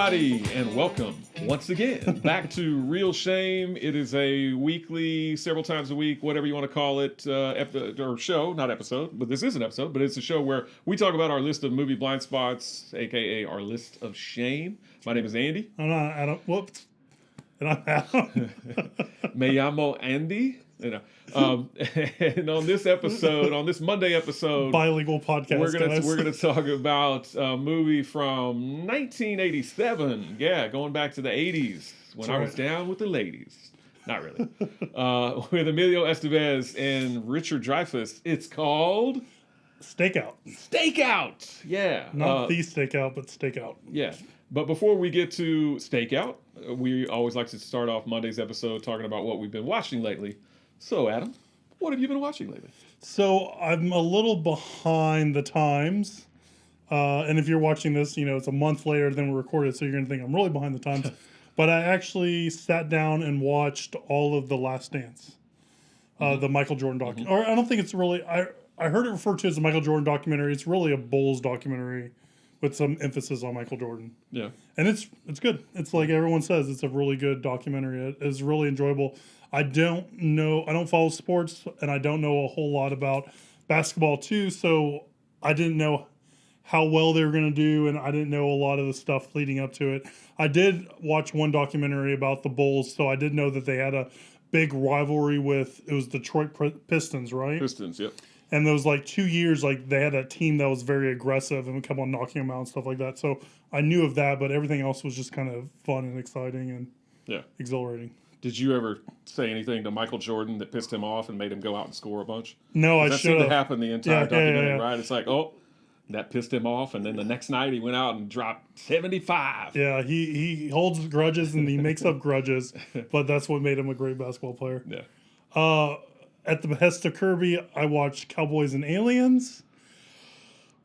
everybody, and welcome once again back to Real Shame. It is a weekly, several times a week, whatever you want to call it, or show, not episode, but this is an episode, but it's a show where we talk about our list of movie blind spots, aka our list of shame. My name is Andy. I'm not Adam. Whoops. And I'm Adam. Me llamo Andy. And on this episode, on this Monday episode, Bilingual podcast. we're gonna talk about a movie from 1987. Yeah, going back to the 80s when I was down with the ladies. Not really. With Emilio Estevez and Richard Dreyfuss. It's called Stakeout. Stakeout. Yeah, Not the Stakeout, but Stakeout. yeah. But before we get to Stakeout, we always like to start off Monday's episode talking about what we've been watching lately. So, Adam, what have you been watching lately? So I'm a little behind the times. And if you're watching this, it's a month later than we recorded, so you're going to think I'm really behind the times. But I actually sat down and watched all of The Last Dance, the Michael Jordan documentary. Or I don't think it's really... I heard it referred to as a Michael Jordan documentary. It's really a Bulls documentary with some emphasis on Michael Jordan. Yeah. And it's good. It's like everyone says, it's a really good documentary. It's really enjoyable. I don't follow sports, and I don't know a whole lot about basketball too, so I didn't know how well they were going to do, and I didn't know a lot of the stuff leading up to it. I did watch one documentary about the Bulls, so I did know that they had a big rivalry with, it was Detroit Pistons, right? Pistons, yep. And those 2 years, they had that team that was very aggressive and would come on knocking them out and stuff like that. So I knew of that, but everything else was just kind of fun and exciting and exhilarating. Did you ever say anything to Michael Jordan that pissed him off and made him go out and score a bunch? No, I that should seemed have. to happen the entire documentary, yeah. right? It's like, oh, that pissed him off, and then the next night he went out and dropped 75. Yeah, he holds grudges and he makes up grudges, but that's what made him a great basketball player. Yeah. At the behest of Kirby, I watched Cowboys and Aliens,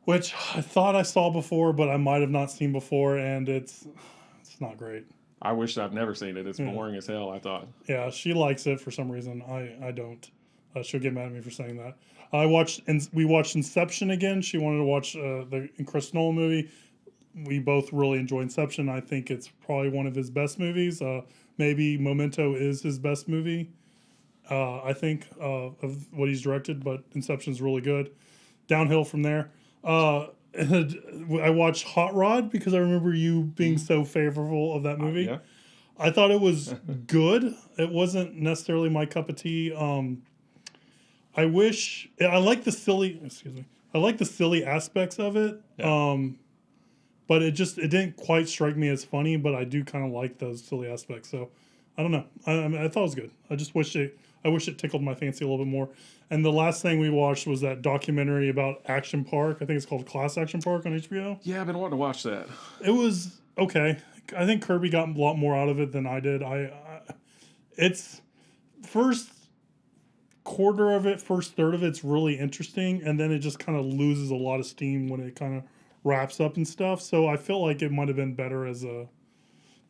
which I thought I saw before, but I might have not seen before, and it's not great. I wish I've never seen it. It's boring as hell, I thought. Yeah, she likes it for some reason. I don't. She'll get mad at me for saying that. We watched Inception again. She wanted to watch the Chris Nolan movie. We both really enjoy Inception. I think it's probably one of his best movies. Maybe Memento is his best movie. I think of what he's directed, but Inception's really good. Downhill from there. I watched Hot Rod because I remember you being so favorable of that movie. Yeah. I thought it was good. It wasn't necessarily my cup of tea. I like the silly aspects of it. Yeah. But it didn't quite strike me as funny, but I do kind of like those silly aspects. So I don't know. I thought it was good. I just wish it tickled my fancy a little bit more. And the last thing we watched was that documentary about Action Park. I think it's called Class Action Park on HBO. Yeah, I've been wanting to watch that. It was okay. I think Kirby got a lot more out of it than I did. It's first quarter of it, first third of it's really interesting, and then it just kind of loses a lot of steam when it kind of wraps up and stuff. So I feel like it might have been better as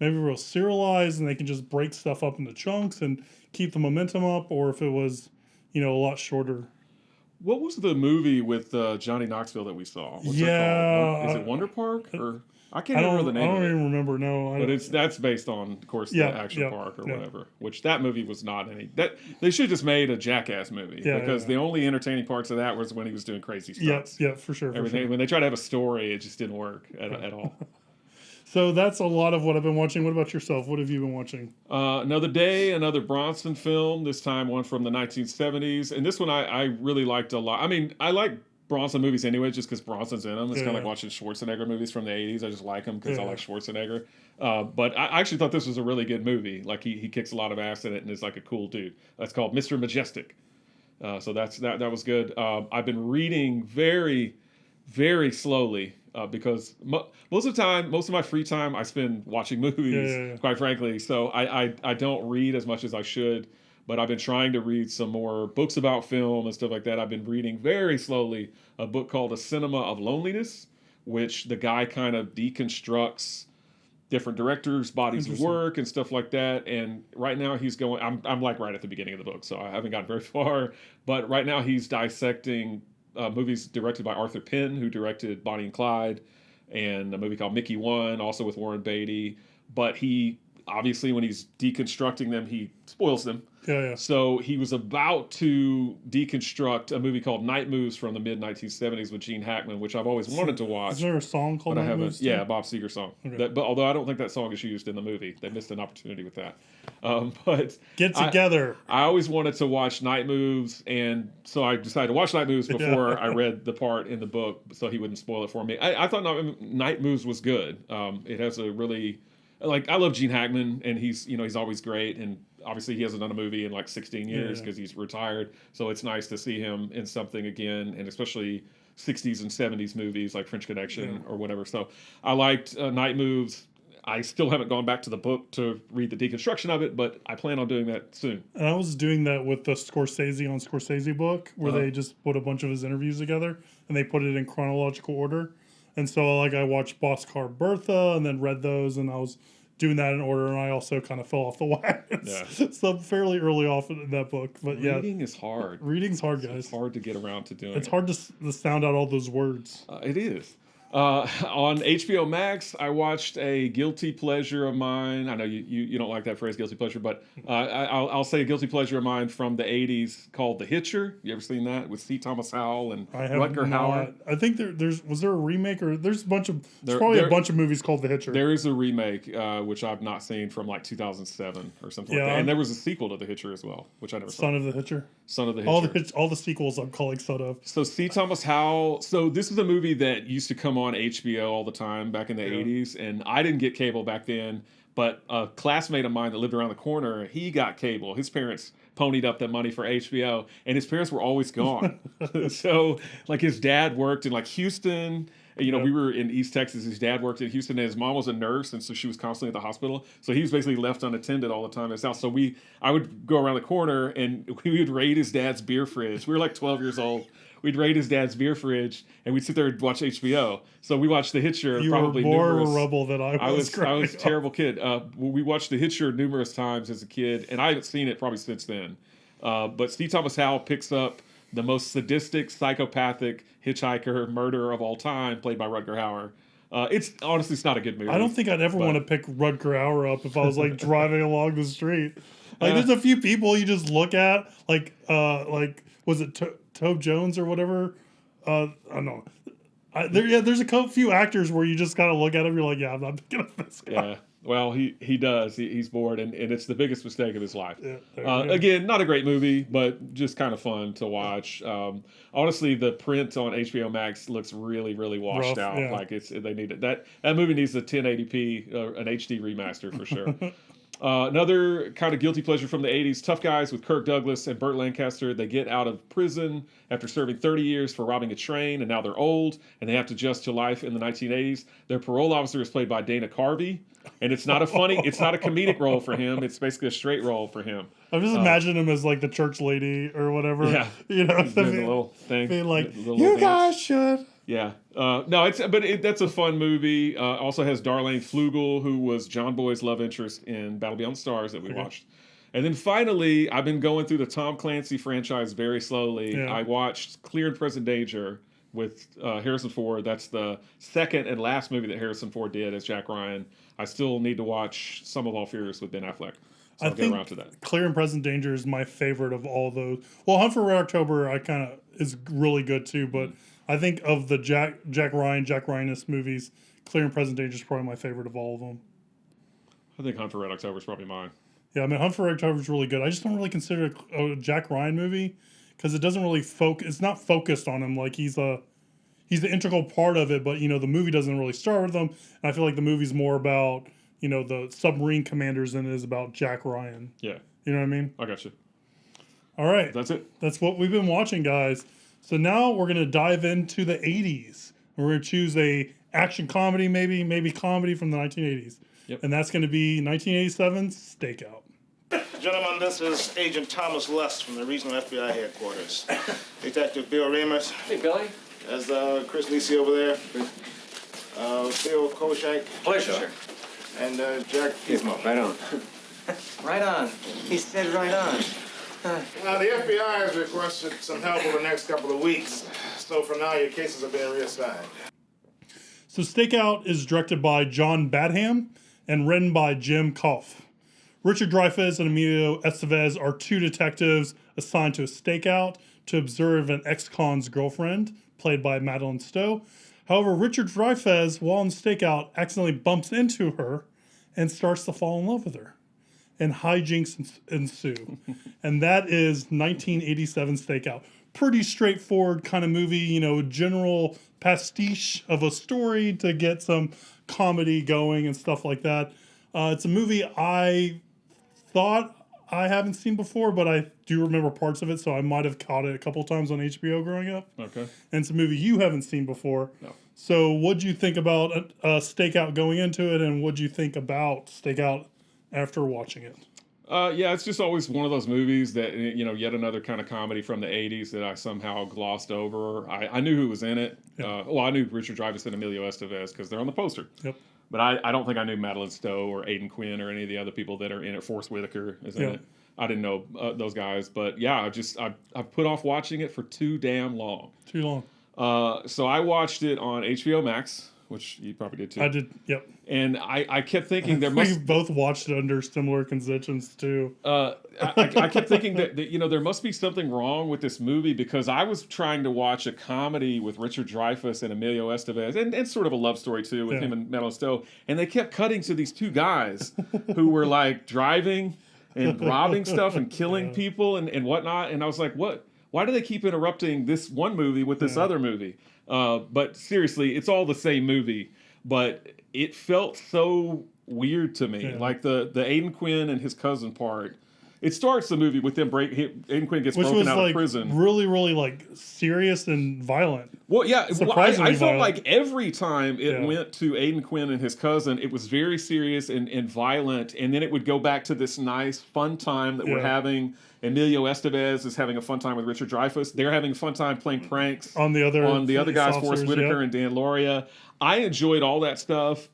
maybe real serialized, and they can just break stuff up into chunks and keep the momentum up, or if it was, a lot shorter. What was the movie with Johnny Knoxville that we saw? What's that called? Is it Wonder Park? Or I can't remember the name. I don't even remember. No, but that's based on, of course, the Action Park or whatever. Which that movie was not any. That they should have just made a Jackass movie because the only entertaining parts of that was when he was doing crazy stuff. Yeah, for sure. Everything when they tried to have a story, it just didn't work at all. So that's a lot of what I've been watching. What about yourself? What have you been watching? Another Day, another Bronson film, this time one from the 1970s. And this one I really liked a lot. I mean, I like Bronson movies anyway, just because Bronson's in them. It's kind of like watching Schwarzenegger movies from the 80s. I just like them because I like Schwarzenegger. But I actually thought this was a really good movie. Like, he kicks a lot of ass in it and is like a cool dude. That's called Mr. Majestic. So that was good. I've been reading very, very slowly. Because most of my free time I spend watching movies, quite frankly. So I don't read as much as I should, but I've been trying to read some more books about film and stuff like that. I've been reading very slowly a book called A Cinema of Loneliness, which the guy kind of deconstructs different directors' bodies of work and stuff like that. And right now he's going, I'm like right at the beginning of the book, so I haven't gotten very far. But right now he's dissecting movies directed by Arthur Penn, who directed Bonnie and Clyde, and Reservoir Dogs, and stuff like that. And he's and a movie called Mickey One, also with Warren Beatty. But he obviously, when he's deconstructing them, he spoils them. Yeah. So he was about to deconstruct a movie called Night Moves from the mid 1970s with Gene Hackman, which I've always wanted to watch. Is there a song called but I Night haven't. Moves too? Yeah, Bob Seger song. Okay. But although I don't think that song is used in the movie, they missed an opportunity with that. But Get together. I always wanted to watch Night Moves, and so I decided to watch Night Moves before I read the part in the book, so he wouldn't spoil it for me. I thought Night Moves was good. It has a really I love Gene Hackman, and he's always great, and obviously he hasn't done a movie in like 16 years because he's retired. So it's nice to see him in something again, and especially 60s and 70s movies like French Connection or whatever. So I liked Night Moves. I still haven't gone back to the book to read the deconstruction of it, but I plan on doing that soon. And I was doing that with the Scorsese on Scorsese book, where they just put a bunch of his interviews together and they put it in chronological order. And so I watched Boxcar Bertha and then read those, and I was doing that in order, and I also kind of fell off the wagon. Yeah. So I'm fairly early off in that book. But reading is hard. Reading's hard, guys. It's hard to get around to doing. It's hard to sound out all those words. It is. On HBO Max, I watched a guilty pleasure of mine. I know you don't like that phrase, guilty pleasure, but I'll say a guilty pleasure of mine from the 80s called The Hitcher. You ever seen that with C. Thomas Howell and Rutger Hauer? I think was there a remake, or there's a bunch of a bunch of movies called The Hitcher. There is a remake which I've not seen from like 2007 or something like that. And there was a sequel to The Hitcher as well, which I never saw. Son of the Hitcher. Son of the Hitcher. All the sequels I'm calling son of. So C. Thomas Howell. So this is a movie that used to come on HBO all the time back in the 80s, and I didn't get cable back then, but a classmate of mine that lived around the corner, he got cable. His parents ponied up that money for HBO, and his parents were always gone. So like his dad worked in like Houston. We were in East Texas. His dad worked in Houston, and his mom was a nurse, and so she was constantly at the hospital. So he was basically left unattended all the time at his house. So I would go around the corner, and we would raid his dad's beer fridge. We were like 12 years old. We'd raid his dad's beer fridge, and we'd sit there and watch HBO. So we watched The Hitcher probably more a rebel than I was. I was a terrible kid. We watched The Hitcher numerous times as a kid, and I haven't seen it probably since then. But C. Thomas Howell picks up the most sadistic, psychopathic hitchhiker murderer of all time, played by Rutger Hauer. It's not a good movie. I don't think I'd ever want to pick Rutger Hauer up if I was like driving along the street. Like there's a few people you just look at, like was it Tove Jones or whatever? I don't know. There's a few actors where you just kind of look at him, you're like, yeah, I'm not picking up this guy. Yeah. Well, he does. He's bored, and it's the biggest mistake of his life. Yeah, again, not a great movie, but just kind of fun to watch. Honestly, the print on HBO Max looks really, really washed out. Yeah. Like they need it. That movie needs a 1080p, an HD remaster for sure. Another kind of guilty pleasure from the 80s, Tough Guys with Kirk Douglas and Burt Lancaster. They get out of prison after serving 30 years for robbing a train, and now they're old, and they have to adjust to life in the 1980s. Their parole officer is played by Dana Carvey, and it's not a comedic role for him. It's basically a straight role for him. I'm just imagining him as like the church lady or whatever. Yeah. Doing the little thing. Being like, you guys should. Yeah. That's a fun movie. Also has Darlene Flugel, who was John Boy's love interest in Battle Beyond the Stars that we watched. And then finally, I've been going through the Tom Clancy franchise very slowly. Yeah. I watched Clear and Present Danger with Harrison Ford. That's the second and last movie that Harrison Ford did as Jack Ryan. I still need to watch Sum of All Fears with Ben Affleck. So I'll get around to that. Clear and Present Danger is my favorite of all those. Well, Hunt for Red October is really good too, but I think of the Jack Ryan-esque movies, Clear and Present Danger is probably my favorite of all of them. I think Hunt for Red October is probably mine. Yeah, I mean, Hunt for Red October is really good. I just don't really consider it a Jack Ryan movie because it doesn't really it's not focused on him. Like he's the integral part of it, but the movie doesn't really start with him. And I feel like the movie's more about the submarine commanders than it is about Jack Ryan. Yeah, you know what I mean. I got you. All right, that's it. That's what we've been watching, guys. So now we're gonna dive into the '80s. We're gonna choose a action comedy, maybe comedy from the 1980s. Yep. And that's gonna be 1987's Stakeout. Gentlemen, this is Agent Thomas Lust from the regional FBI headquarters. Detective Bill Reimers. Hey, Billy. There's Chris Lisi over there. Phil Koshak. Pleasure. And Jack Gizmo. Right on. Right on. He said right on. Now, the FBI has requested some help over the next couple of weeks. So for now, your cases are being reassigned. So Stakeout is directed by John Badham and written by Jim Koff. Richard Dreyfuss and Emilio Estevez are two detectives assigned to a stakeout to observe an ex-con's girlfriend, played by Madeline Stowe. However, Richard Dreyfuss, while on the stakeout, accidentally bumps into her and starts to fall in love with her. And hijinks ensue. And that is 1987 Stakeout. Pretty straightforward kind of movie, you know, general pastiche of a story to get some comedy going and stuff like that. It's a movie I thought I haven't seen before, but I do remember parts of it, so I might have caught it a couple times on HBO growing up. Okay. And it's a movie you haven't seen before. No. So what'd you think about Stakeout going into it, and what'd you think about Stakeout after watching it? Yeah, it's just always one of those movies that, you know, yet another kind of comedy from the 80s that I somehow glossed over. I knew who was in it. Yeah. Well, I knew Richard Dreyfuss and Emilio Estevez because they're on the poster. Yep. But I don't think I knew Madeline Stowe or Aidan Quinn or any of the other people that are in it. Forrest Whitaker is in it. I didn't know those guys. But yeah, I've put off watching it for too damn long. Too long. So I watched it on HBO Max, which you probably did too. I did, yep. And I kept thinking there We must... both watched it under similar conditions too. I kept thinking that, you know, there must be something wrong with this movie because I was trying to watch a comedy with Richard Dreyfuss and Emilio Estevez and sort of a love story too with him and Madeline Stowe. And they kept cutting to these two guys who were like driving and robbing stuff and killing people and whatnot. And I was like, what? Why do they keep interrupting this one movie with this other movie? But seriously, it's all the same movie. But it felt so weird to me. Like the Aidan Quinn and his cousin part. It starts the movie with them Aidan Quinn gets broken out of prison. Really, really like serious and violent. Well, yeah, Surprisingly I felt violent. like every time it went to Aidan Quinn and his cousin, it was very serious and violent, and then it would go back to this nice, fun time that we're having. Emilio Estevez is having a fun time with Richard Dreyfuss. They're having a fun time playing pranks on the other guys, Forrest Whitaker and Dan Lauria. I enjoyed all that stuff.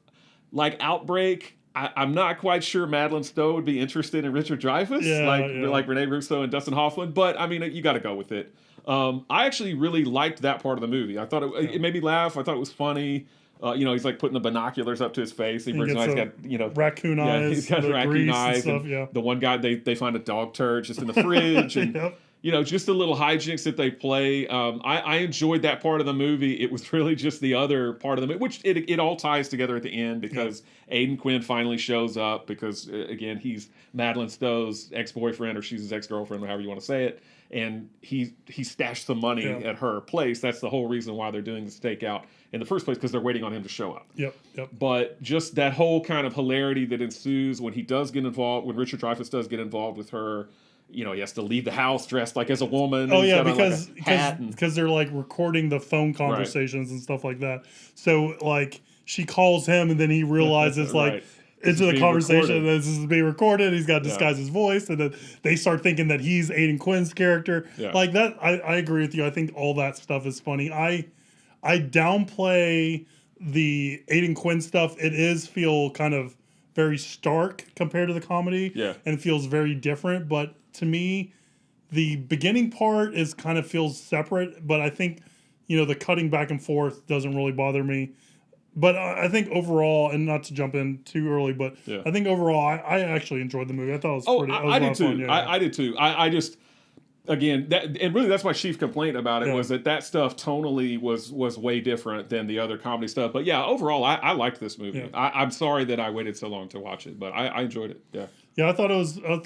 Like Outbreak, I'm not quite sure Madeline Stowe would be interested in Richard Dreyfuss, like Rene Russo and Dustin Hoffman, but I mean, you got to go with it. I actually really liked that part of the movie. I thought it made me laugh. I thought it was funny. You know, he's like putting the binoculars up to his face. He's got, you know, raccoon eyes. He's got raccoon eyes. And stuff, The one guy, they find a dog turd just in the fridge. And, you know, just the little hijinks that they play. I enjoyed that part of the movie. It was really just the other part of the movie, which it all ties together at the end because Aidan Quinn finally shows up because, again, he's Madeline Stowe's ex-boyfriend or she's his ex-girlfriend, however you want to say it. And he stashed some money at her place. That's the whole reason why they're doing the stakeout in the first place, because they're waiting on him to show up. Yep. But just that whole kind of hilarity that ensues when he does get involved, when Richard Dreyfuss does get involved with her. You know, he has to leave the house dressed like as a woman. Oh yeah, because they're like recording the phone conversations and stuff like that. So like she calls him and then he realizes like into the conversation that this is being recorded. He's got to disguise his voice, and then they start thinking that he's Aidan Quinn's character. Like that, I agree with you. I think all that stuff is funny. I downplay the Aidan Quinn stuff. It is feel kind of very stark compared to the comedy. And it feels very different. But to me, the beginning part is kind of feels separate. But I think, you know, the cutting back and forth doesn't really bother me. But I think overall, and not to jump in too early, but I think overall, I actually enjoyed the movie. I thought it was pretty. I did too. I did too. I just, again, and really that's my chief complaint about it was that stuff tonally was way different than the other comedy stuff. But yeah, overall, I liked this movie. I'm sorry that I waited so long to watch it, but I enjoyed it. Yeah. Yeah, I thought it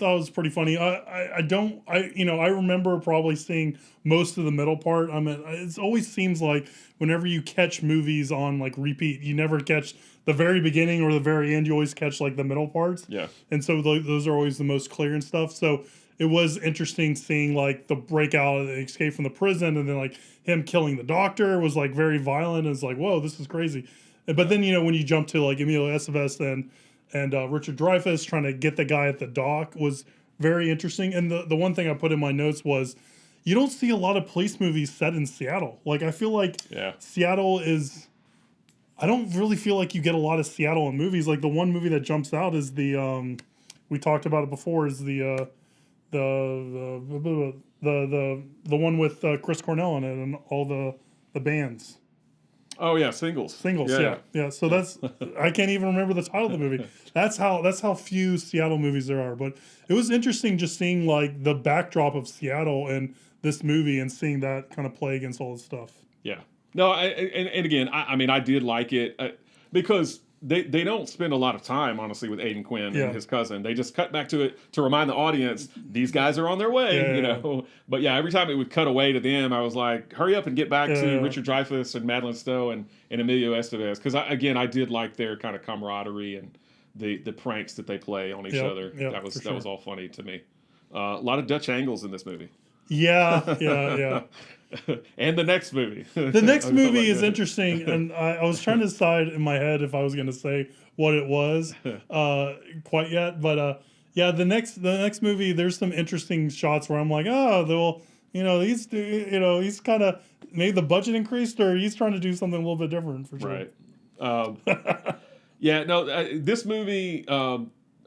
was pretty funny. I remember probably seeing most of the middle part. I mean, it always seems like whenever you catch movies on like repeat, you never catch the very beginning or the very end. You always catch like the middle parts. Yeah. And so those are always the most clear and stuff. So it was interesting seeing like the breakout, the escape from the prison, and then like him killing the doctor was like very violent. It's like, whoa, this is crazy. But then, you know, when you jump to like Emilio Estevez and Richard Dreyfuss trying to get the guy at the dock was very interesting. And the one thing I put in my notes was you don't see a lot of police movies set in Seattle. Like, I feel like Seattle is... I don't really feel like you get a lot of Seattle in movies. Like, the one movie that jumps out is the... we talked about it before, is the one with Chris Cornell in it and all the bands. Oh yeah, Singles. Singles, yeah. So that's I can't even remember the title of the movie. That's how few Seattle movies there are. But it was interesting just seeing like the backdrop of Seattle and this movie and seeing that kind of play against all this stuff. Yeah. No, and again, I mean, I did like it because they don't spend a lot of time, honestly, with Aidan Quinn and his cousin. They just cut back to it to remind the audience these guys are on their way, you know. But yeah, every time it would cut away to them, I was like, hurry up and get back to Richard Dreyfuss and Madeline Stowe and Emilio Estevez. Because, I did like their kind of camaraderie and the pranks that they play on each other. That was all funny to me. A lot of Dutch angles in this movie. Yeah. And the next movie. The next movie is interesting, and I was trying to decide in my head if I was going to say what it was quite yet, but the next movie, there's some interesting shots where I'm like, well, he's kind of maybe the budget increased, or he's trying to do something a little bit different for sure. Right. This movie,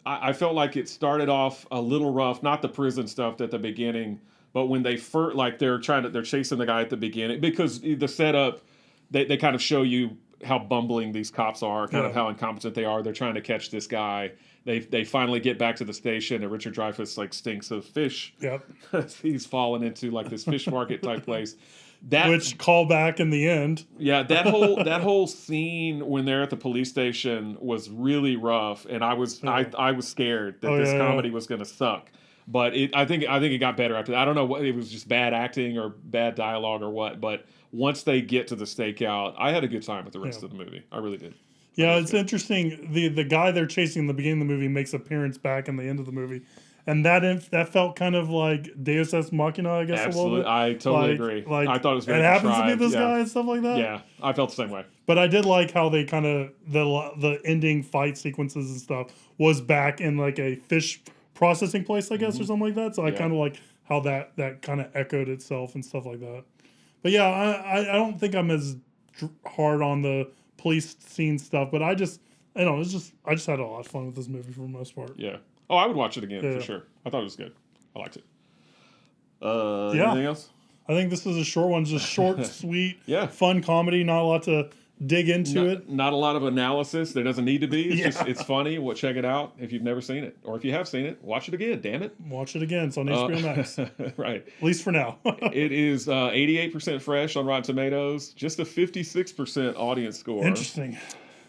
I felt like it started off a little rough. Not the prison stuff at the beginning. But when they're chasing the guy at the beginning, because the setup, they kind of show you how bumbling these cops are, kind of how incompetent they are. They're trying to catch this guy. They finally get back to the station, and Richard Dreyfuss like stinks of fish. Yep. He's fallen into like this fish market type place. Which call back in the end. Yeah, that whole scene when they're at the police station was really rough, and I was scared that this comedy was going to suck. But I think it got better after that. I don't know what it was, just bad acting or bad dialogue or what. But once they get to the stakeout, I had a good time with the rest of the movie. I really did. Yeah, it's interesting. The guy they're chasing in the beginning of the movie makes appearance back in the end of the movie, and that felt kind of like Deus Ex Machina, I guess. Absolutely, a little bit. I totally agree. Like I thought it was very it happens contrived. to be this guy and stuff like that. Yeah, I felt the same way. But I did like how they kind of the ending fight sequences and stuff was back in like a fish processing place, I guess, or something like that. So I kind of like how that kind of echoed itself and stuff like that. But yeah, I don't think I'm as hard on the police scene stuff, but I just had a lot of fun with this movie for the most part. Yeah. Oh, I would watch it again for sure. I thought it was good. I liked it. Anything else? I think this is a short one, just short, sweet, fun comedy. Not a lot to dig into it. Not a lot of analysis. There doesn't need to be. It's just it's funny. Well, check it out if you've never seen it, or if you have seen it, watch it again. Damn it, watch it again. It's on HBO Max. Right. At least for now. It is 88% fresh on Rotten Tomatoes. Just a 56% audience score. Interesting.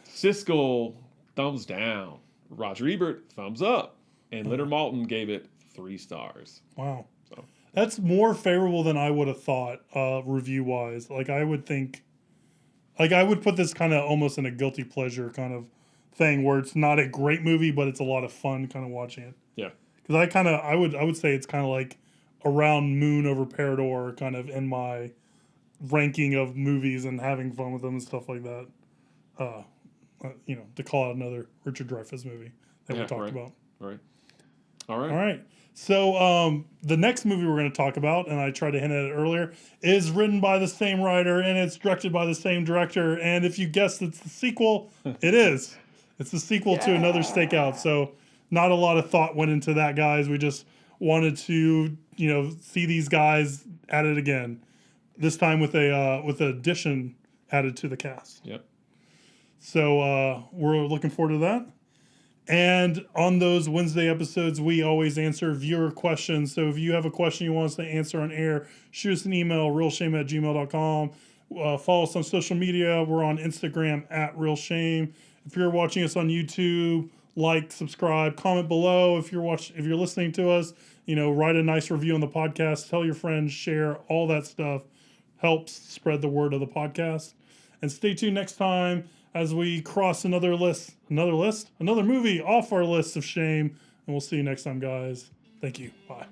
Siskel, thumbs down. Roger Ebert, thumbs up, and Leonard Maltin gave it 3 stars. Wow. So that's more favorable than I would have thought, review wise. Like I would think. Like, I would put this kind of almost in a guilty pleasure kind of thing where it's not a great movie, but it's a lot of fun kind of watching it. Yeah. Because I would say it's kind of like around Moon over Parador kind of in my ranking of movies and having fun with them and stuff like that. To call out another Richard Dreyfuss movie that we talked about. Right. All right. So the next movie we're going to talk about, and I tried to hint at it earlier, is written by the same writer and it's directed by the same director. And if you guessed it's the sequel, it is. It's the sequel to Another Stakeout. So not a lot of thought went into that, guys. We just wanted to, see these guys at it again. This time with an addition added to the cast. Yep. So we're looking forward to that. And on those Wednesday episodes, we always answer viewer questions. So if you have a question you want us to answer on air, shoot us an email, realshame@gmail.com. Follow us on social media. We're on Instagram @realshame. If you're watching us on YouTube, like, subscribe, comment below. If you're listening to us, write a nice review on the podcast. Tell your friends, share, all that stuff helps spread the word of the podcast. And stay tuned next time as we cross another movie off our list of shame. And we'll see you next time, guys. Thank you. Bye.